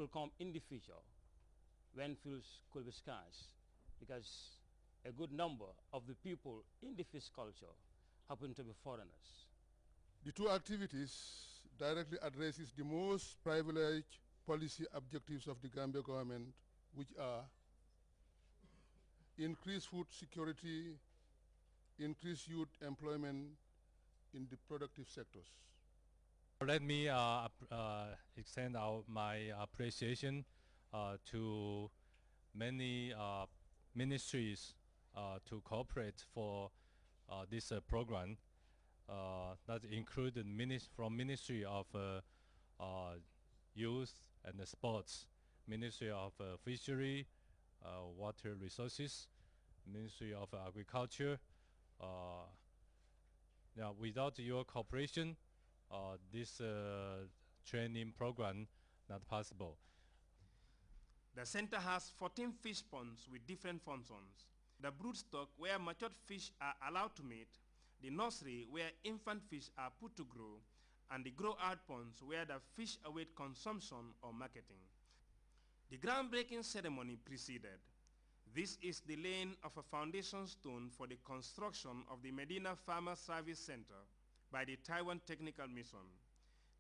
could come in the future when fields could be scarce, because a good number of the people in the fish culture happen to be foreigners. The two activities directly addresses the most privileged policy objectives of the Gambia government, which are increase food security, increase youth employment in the productive sectors. Let me extend my appreciation to many ministries to cooperate for this program. That included from Ministry of Youth and Sports, Ministry of Fishery, Water Resources, Ministry of Agriculture. Now, without your cooperation, this training program not possible. The center has 14 fish ponds with different functions. The broodstock, where matured fish are allowed to mate, the nursery, where infant fish are put to grow, and the grow-out ponds, where the fish await consumption or marketing. The groundbreaking ceremony preceded. This is the laying of a foundation stone for the construction of the Medina Farmer Service Center by the Taiwan Technical Mission.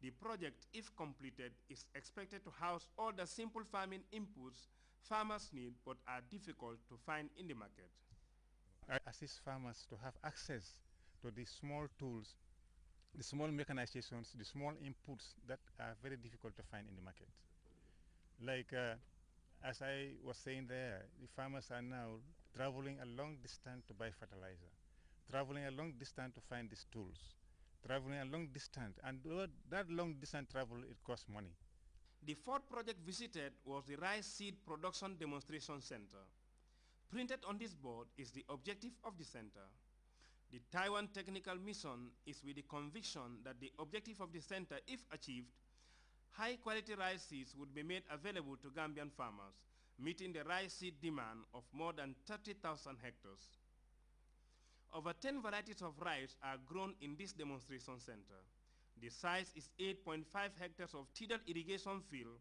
The project, if completed, is expected to house all the simple farming inputs farmers need but are difficult to find in the market. I assist farmers to have access to the small tools, the small mechanizations, the small inputs that are very difficult to find in the market. Like as I was saying there, the farmers are now traveling a long distance to buy fertilizer, traveling a long distance to find these tools, traveling a long distance, and that long distance travel, it costs money. The fourth project visited was the Rice Seed Production Demonstration Center. Printed on this board is the objective of the center. The Taiwan Technical Mission is with the conviction that the objective of the center, if achieved, high-quality rice seeds would be made available to Gambian farmers, meeting the rice seed demand of more than 30,000 hectares. Over 10 varieties of rice are grown in this demonstration center. The size is 8.5 hectares of tidal irrigation field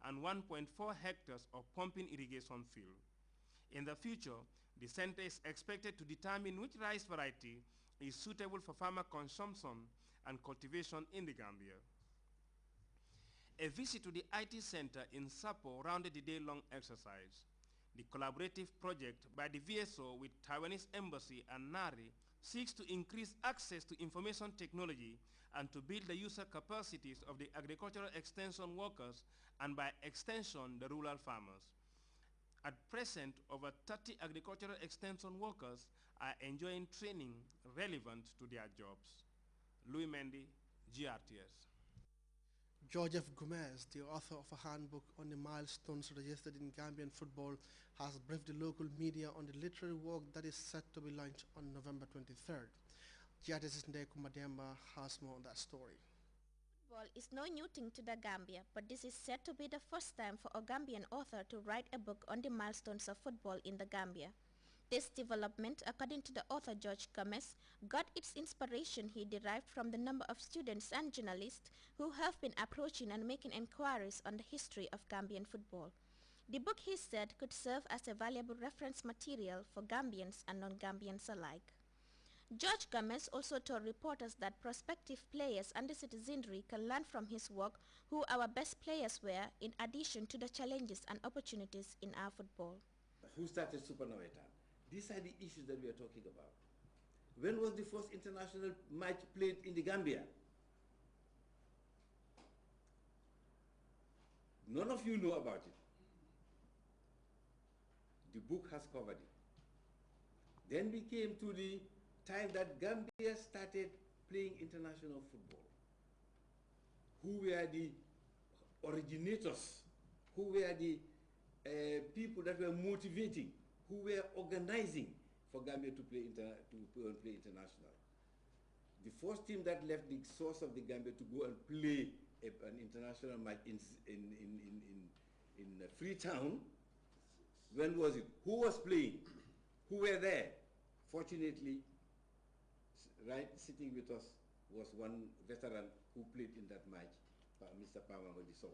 and 1.4 hectares of pumping irrigation field. In the future, the center is expected to determine which rice variety is suitable for farmer consumption and cultivation in the Gambia. A visit to the IT center in Sapo rounded the day-long exercise. The collaborative project by the VSO with Taiwanese Embassy and NARI seeks to increase access to information technology and to build the user capacities of the agricultural extension workers and by extension the rural farmers. At present, over 30 agricultural extension workers are enjoying training relevant to their jobs. Louis Mendy, GRTS. George F. Gomez, the author of a handbook on the milestones registered in Gambian football, has briefed the local media on the literary work that is set to be launched on November 23rd. GRTS Ndeku Mademba has more on that story. Football is no new thing to the Gambia, but this is said to be the first time for a Gambian author to write a book on the milestones of football in the Gambia. This development, according to the author George Gomez, got its inspiration he derived from the number of students and journalists who have been approaching and making inquiries on the history of Gambian football. The book, he said, could serve as a valuable reference material for Gambians and non-Gambians alike. George Gomez also told reporters that prospective players and the citizenry can learn from his work who our best players were, in addition to the challenges and opportunities in our football. Who started Supernoveta? These are the issues that we are talking about. When was the first international match played in the Gambia? None of you know about it. The book has covered it. Then we came to the time that Gambia started playing international football. Who were the originators? Who were the people that were motivating? Who were organizing for Gambia to play international? The first team that left the source of the Gambia to go and play an international match in Freetown, when was it? Who was playing? Who were there? Fortunately, right sitting with us was one veteran who played in that match, Mr. Pamango Diso.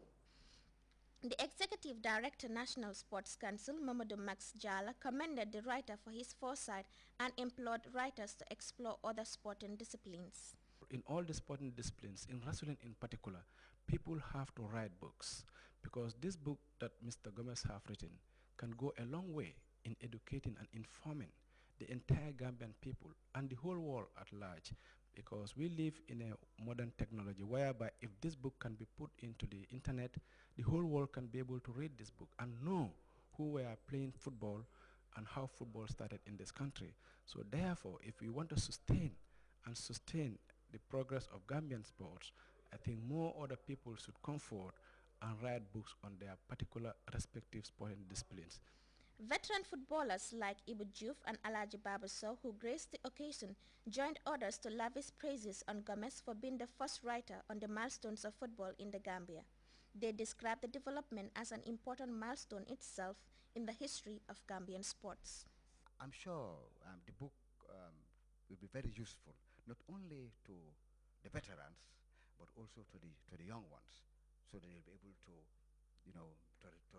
The Executive Director, National Sports Council, Mamadou Max Jala, commended the writer for his foresight and implored writers to explore other sporting disciplines. In all the sporting disciplines, in wrestling in particular, people have to write books because this book that Mr. Gomez have written can go a long way in educating and informing the entire Gambian people and the whole world at large, because we live in a modern technology whereby if this book can be put into the internet, the whole world can be able to read this book and know who were playing football and how football started in this country. So therefore, if we want to sustain the progress of Gambian sports, I think more other people should come forward and write books on their particular respective sporting disciplines. Veteran footballers like Ibu Diouf and Alaji Babasow, who graced the occasion, joined others to lavish praises on Gomez for being the first writer on the milestones of football in the Gambia. They described the development as an important milestone itself in the history of Gambian sports. I'm sure the book will be very useful, not only to the veterans, but also to the young ones, so that they'll be able to, to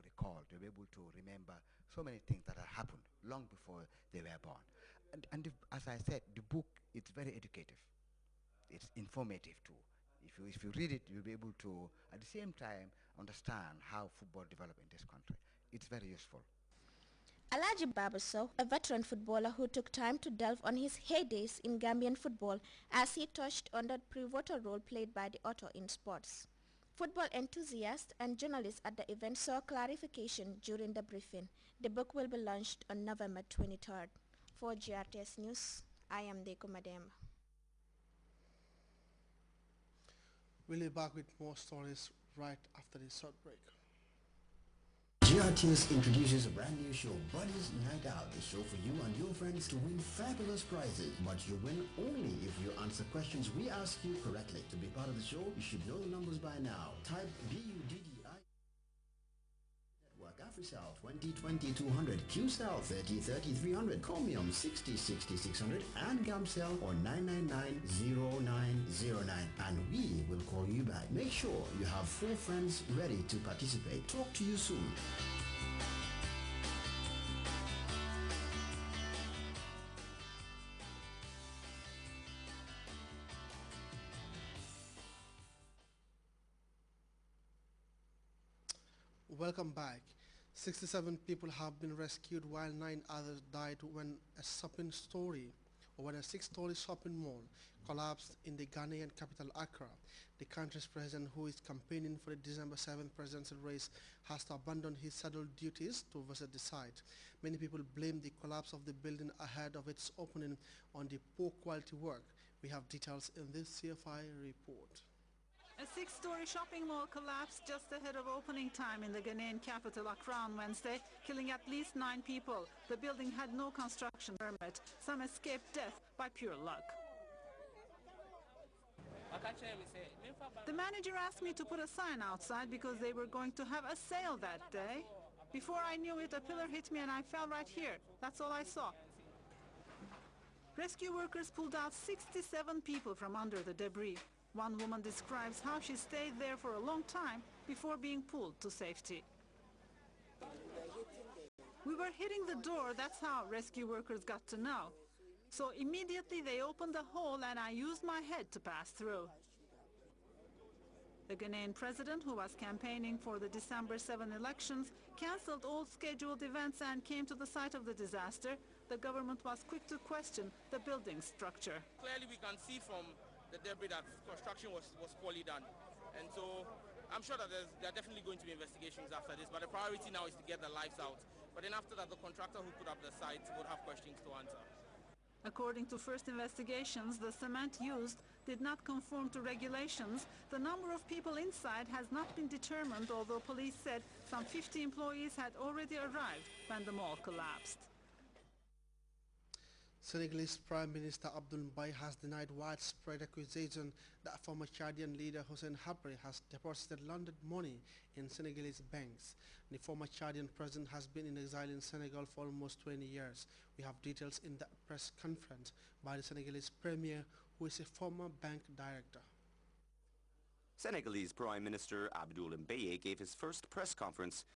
recall, they'll be able to remember so many things that have happened long before they were born. And as I said, the book, it's very educative. It's informative too. If you read it, you'll be able to, at the same time, understand how football developed in this country. It's very useful. Alaji Babasow, a veteran footballer who took time to delve on his heydays in Gambian football as he touched on the pivotal role played by the author in sports. Football enthusiasts and journalists at the event saw clarification during the briefing. The book will be launched on November 23rd. For GRTS News, I am Deko Mademba. We'll be back with more stories right after this short break. GRTS introduces a brand new show, Buddies Night Out, a show for you and your friends to win fabulous prizes. But you win only if you answer questions we ask you correctly. To be part of the show, you should know the numbers by now. Type BUDDI. Network AfriCell 20 200, QCell 30 300, Chromium 60 600, and GamCell or 9990909. And we will call you back. Make sure you have 4 friends ready to participate. Talk to you soon. Welcome back. 67 people have been rescued while 9 others died when a 6-story shopping mall collapsed in the Ghanaian capital Accra. The country's president, who is campaigning for the December 7th presidential race, has to abandon his scheduled duties to visit the site. Many people blame the collapse of the building ahead of its opening on the poor quality work. We have details in this CFI report. A 6-story shopping mall collapsed just ahead of opening time in the Ghanaian capital Accra on Wednesday, killing at least 9 people. The building had no construction permit. Some escaped death by pure luck. The manager asked me to put a sign outside because they were going to have a sale that day. Before I knew it, a pillar hit me and I fell right here. That's all I saw. Rescue workers pulled out 67 people from under the debris. One woman describes how she stayed there for a long time before being pulled to safety. We were hitting the door, that's how rescue workers got to know. So immediately they opened the hole and I used my head to pass through. The Ghanaian president, who was campaigning for the December 7 elections, cancelled all scheduled events and came to the site of the disaster. The government was quick to question the building structure. Clearly we can see from the debris that construction was poorly done. And so I'm sure that there are definitely going to be investigations after this, but the priority now is to get the lives out. But then after that, the contractor who put up the site would have questions to answer. According to first investigations, the cement used did not conform to regulations. The number of people inside has not been determined, although police said some 50 employees had already arrived when the mall collapsed. Senegalese Prime Minister Abdoul Mbaye has denied widespread accusation that former Chadian leader Hossein Habré has deposited laundered money in Senegalese banks. The former Chadian president has been in exile in Senegal for almost 20 years. We have details in the press conference by the Senegalese premier, who is a former bank director. Senegalese Prime Minister Abdoul Mbaye gave his first press conference